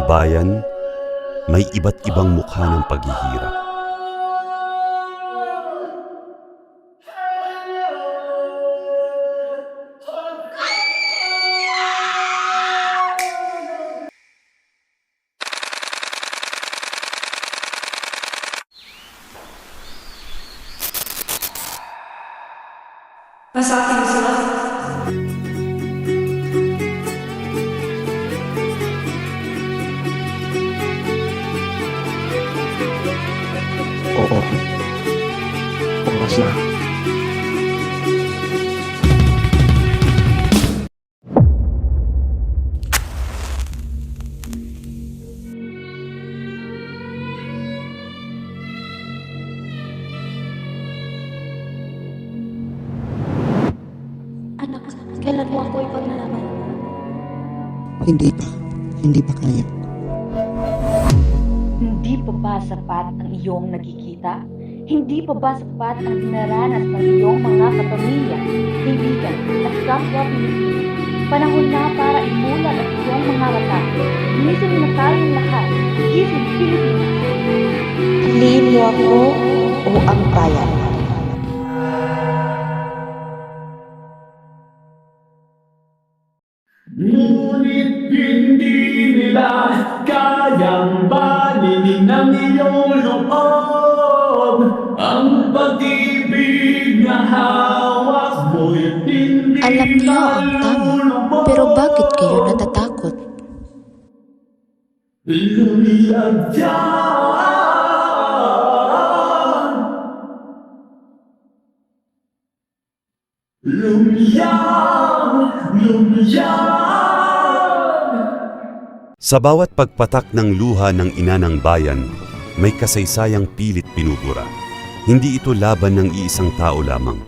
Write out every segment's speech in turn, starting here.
bayan, may iba't ibang mukha ng paghihirap. Masakit mo sila? Oo. Oras na. Anak, kailan mo ako ipaglalaban? Hindi pa kaya. Hindi pa ba sapat ang iyong nakikita? Hindi pa ba sapat ang dinaranas ng iyong mga kapamilya, kaibigan at kapwa Pilipino? Panahon na para imulat ang iyong mga mata. Gising na tayong lahat. Gising Pilipinas. Piliin mo ako o ang bayan? Ngunit hindi nila kayang balinin ng iyong loob. Ang pag-ibig na hawak mo'y hindi Alam niyo ang tama, pero bakit kayo natatakot? lumiyag dyan. Lumiyag. Sa bawat pagpatak ng luha ng ina ng bayan, may kasaysayang pilit pinubura. Hindi ito laban ng iisang tao lamang.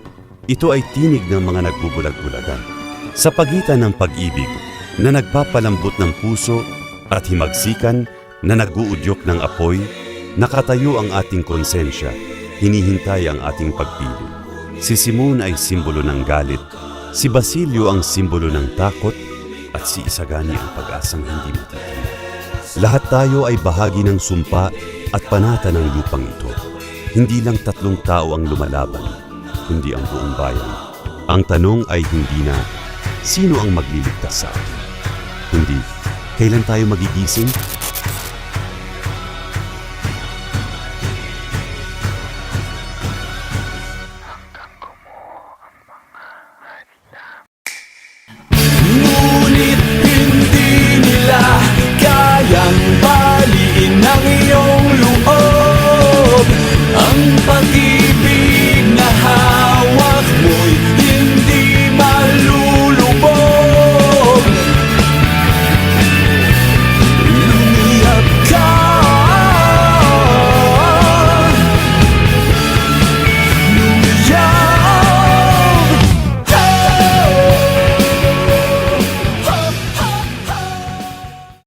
Ito ay tinig ng mga nagbubulag-bulagan. Sa pagitan ng pag-ibig na nagpapalambot ng puso at himagsikan na nag-uudyok ng apoy, nakatayo ang ating konsensya, hinihintay ang ating pagpili. Si Simon ay simbolo ng galit, si Basilio ang simbolo ng takot, at si Isagani ang pag-asang hindi matitinag. Lahat tayo ay bahagi ng sumpa at panata ng lupang ito. Hindi lang 3 tao ang lumalaban, kundi ang buong bayan. Ang tanong ay hindi na, sino ang magliligtas sa atin? Kundi, kailan tayo magigising